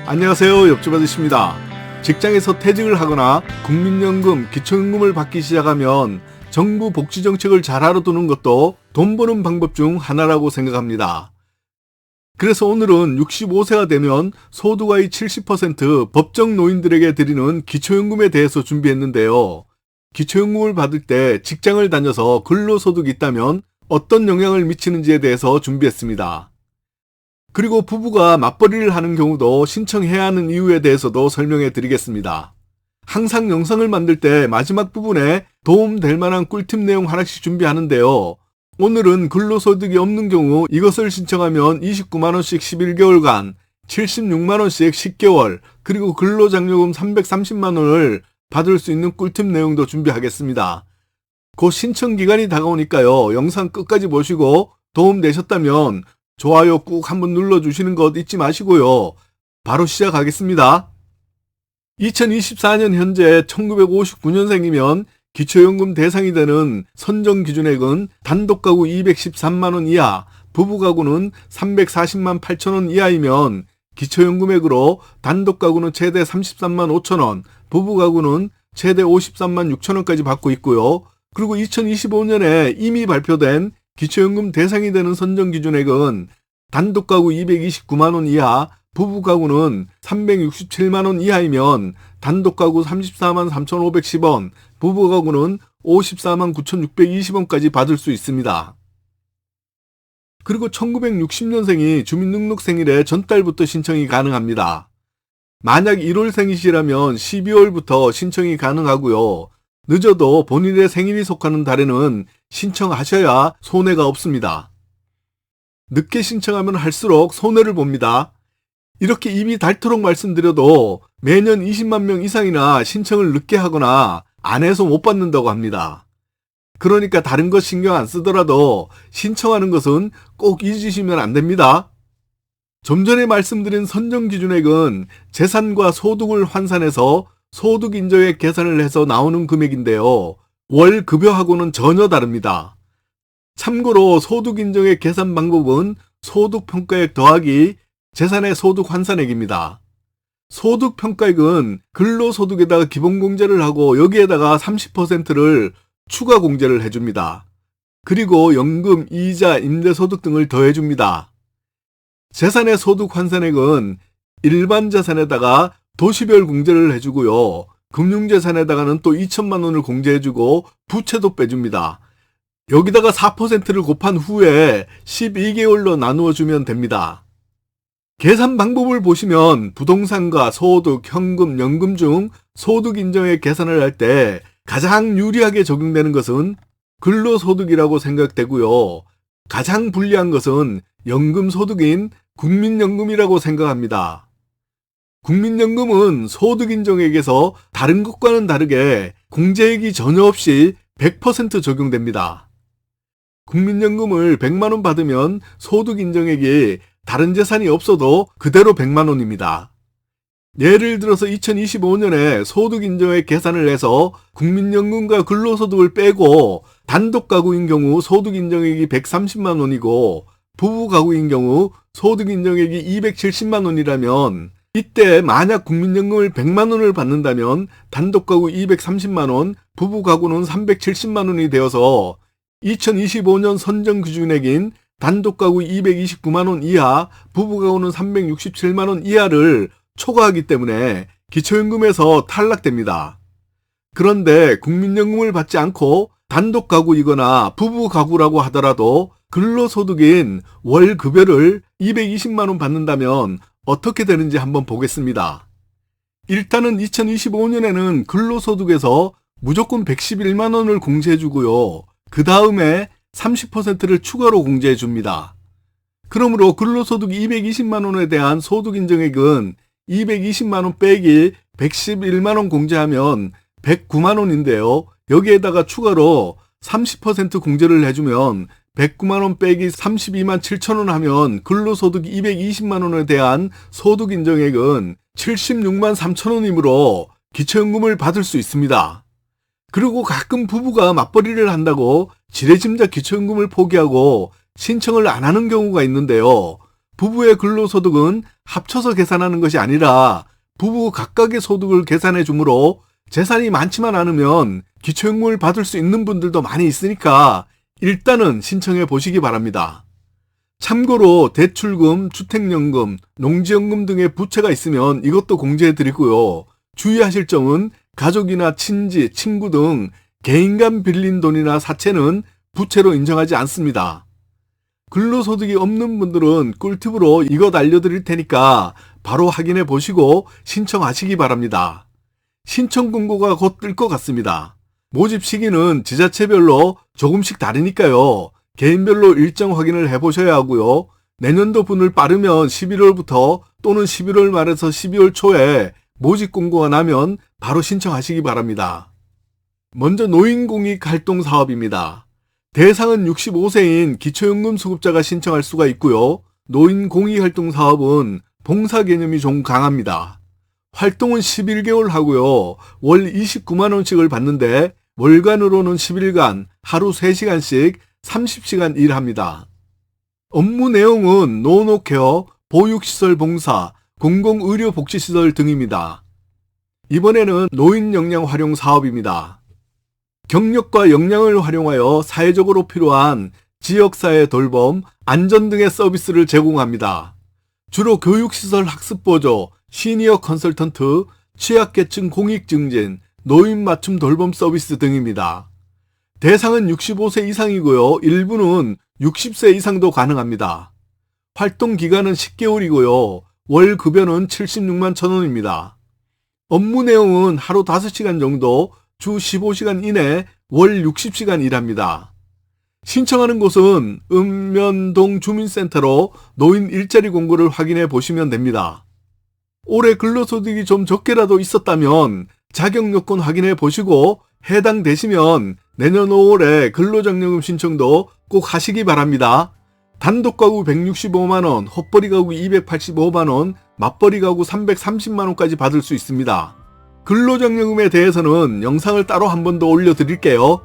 안녕하세요. 옆집 아저씨입니다. 직장에서 퇴직을 하거나 국민연금, 기초연금을 받기 시작하면 정부 복지정책을 잘 알아두는 것도 돈 버는 방법 중 하나라고 생각합니다. 그래서 오늘은 65세가 되면 소득의 70% 법정 노인들에게 드리는 기초연금에 대해서 준비했는데요. 기초연금을 받을 때 직장을 다녀서 근로소득이 있다면 어떤 영향을 미치는지에 대해서 준비했습니다. 그리고 부부가 맞벌이를 하는 경우도 신청해야 하는 이유에 대해서도 설명해 드리겠습니다. 항상 영상을 만들 때 마지막 부분에 도움될 만한 꿀팁 내용 하나씩 준비하는데요. 오늘은 근로소득이 없는 경우 이것을 신청하면 29만원씩 11개월간, 76만원씩 10개월, 그리고 근로장려금 330만원을 받을 수 있는 꿀팁 내용도 준비하겠습니다. 곧 신청기간이 다가오니까요. 영상 끝까지 보시고 도움되셨다면 좋아요 꾹 한번 눌러주시는 것 잊지 마시고요. 바로 시작하겠습니다. 2024년 현재 1959년생이면 기초연금 대상이 되는 선정기준액은 단독가구 213만원 이하, 부부가구는 340만 8천원 이하이면 기초연금액으로 단독가구는 최대 33만 5천원, 부부가구는 최대 53만 6천원까지 받고 있고요. 그리고 2025년에 이미 발표된 기초연금 대상이 되는 선정기준액은 단독가구 229만원 이하, 부부가구는 367만원 이하이면 단독가구 34만 3,510원, 부부가구는 54만 9,620원까지 받을 수 있습니다. 그리고 1960년생이 주민등록생일의 전달부터 신청이 가능합니다. 만약 1월생이시라면 12월부터 신청이 가능하고요. 늦어도 본인의 생일이 속하는 달에는 신청하셔야 손해가 없습니다. 늦게 신청하면 할수록 손해를 봅니다. 이렇게 입이 닳도록 말씀드려도 매년 20만 명 이상이나 신청을 늦게 하거나 안 해서 못 받는다고 합니다. 그러니까 다른 것 신경 안 쓰더라도 신청하는 것은 꼭 잊으시면 안 됩니다. 좀 전에 말씀드린 선정기준액은 재산과 소득을 환산해서 소득인정액 계산을 해서 나오는 금액인데요. 월 급여하고는 전혀 다릅니다. 참고로 소득인정액 계산 방법은 소득평가액 더하기 재산의 소득 환산액입니다. 소득평가액은 근로소득에다가 기본공제를 하고 여기에다가 30%를 추가 공제를 해줍니다. 그리고 연금, 이자, 임대소득 등을 더해줍니다. 재산의 소득 환산액은 일반 재산에다가 도시별 공제를 해주고요. 금융재산에다가는 또 2천만 원을 공제해주고 부채도 빼줍니다. 여기다가 4%를 곱한 후에 12개월로 나누어주면 됩니다. 계산 방법을 보시면 부동산과 소득, 현금, 연금 중 소득인정액 계산을 할 때 가장 유리하게 적용되는 것은 근로소득이라고 생각되고요. 가장 불리한 것은 연금소득인 국민연금이라고 생각합니다. 국민연금은 소득인정액에서 다른 것과는 다르게 공제액이 전혀 없이 100% 적용됩니다. 국민연금을 100만원 받으면 소득인정액이 다른 재산이 없어도 그대로 100만원입니다. 예를 들어서 2025년에 소득인정액 계산을 해서 국민연금과 근로소득을 빼고 단독가구인 경우 소득인정액이 130만원이고 부부가구인 경우 소득인정액이 270만원이라면 이때 만약 국민연금을 100만원을 받는다면 단독가구 230만원, 부부가구는 370만원이 되어서 2025년 선정기준액인 단독가구 229만원 이하, 부부가구는 367만원 이하를 초과하기 때문에 기초연금에서 탈락됩니다. 그런데 국민연금을 받지 않고 단독가구이거나 부부가구라고 하더라도 근로소득인 월급여를 220만원 받는다면 어떻게 되는지 한번 보겠습니다. 일단은 2025년에는 근로소득에서 무조건 111만원을 공제해주고요. 그 다음에 30%를 추가로 공제해줍니다. 그러므로 근로소득 220만원에 대한 소득인정액은 220만원 빼기 111만원 공제하면 109만원인데요. 여기에다가 추가로 30% 공제를 해주면 109만원 빼기 32만 7천원 하면 근로소득 220만원에 대한 소득인정액은 76만 3천원이므로 기초연금을 받을 수 있습니다. 그리고 가끔 부부가 맞벌이를 한다고 지레짐작 기초연금을 포기하고 신청을 안 하는 경우가 있는데요. 부부의 근로소득은 합쳐서 계산하는 것이 아니라 부부 각각의 소득을 계산해 주므로 재산이 많지만 않으면 기초연금을 받을 수 있는 분들도 많이 있으니까 일단은 신청해 보시기 바랍니다. 참고로 대출금, 주택연금, 농지연금 등의 부채가 있으면 이것도 공제해 드리고요. 주의하실 점은 가족이나 친지, 친구 등 개인 간 빌린 돈이나 사채는 부채로 인정하지 않습니다. 근로소득이 없는 분들은 꿀팁으로 이것 알려드릴 테니까 바로 확인해 보시고 신청하시기 바랍니다. 신청 공고가 곧 뜰 것 같습니다. 모집 시기는 지자체별로 조금씩 다르니까요. 개인별로 일정 확인을 해보셔야 하고요. 내년도 분을 빠르면 11월부터 또는 11월 말에서 12월 초에 모집 공고가 나면 바로 신청하시기 바랍니다. 먼저 노인공익활동사업입니다. 대상은 65세인 기초연금 수급자가 신청할 수가 있고요. 노인공익활동사업은 봉사 개념이 좀 강합니다. 활동은 11개월 하고요. 월 29만원씩을 받는데 월간으로는 10일간 하루 3시간씩 30시간 일합니다. 업무 내용은 노노케어, 보육시설 봉사, 공공의료복지시설 등입니다. 이번에는 노인 역량 활용 사업입니다. 경력과 역량을 활용하여 사회적으로 필요한 지역사회 돌봄, 안전 등의 서비스를 제공합니다. 주로 교육시설 학습보조, 시니어 컨설턴트, 취약계층 공익증진, 노인 맞춤 돌봄 서비스 등입니다. 대상은 65세 이상이고요. 일부는 60세 이상도 가능합니다. 활동 기간은 10개월이고요. 월 급여는 76만 1,000원입니다. 업무 내용은 하루 5시간 정도, 주 15시간 이내 월 60시간 일합니다. 신청하는 곳은 읍면동 주민센터로 노인 일자리 공고를 확인해 보시면 됩니다. 올해 근로소득이 좀 적게라도 있었다면 자격 요건 확인해 보시고 해당되시면 내년 5월에 근로장려금 신청도 꼭 하시기 바랍니다. 단독 가구 165만원, 헛벌이 가구 285만원, 맞벌이 가구 330만원까지 받을 수 있습니다. 근로장려금에 대해서는 영상을 따로 한 번 더 올려드릴게요.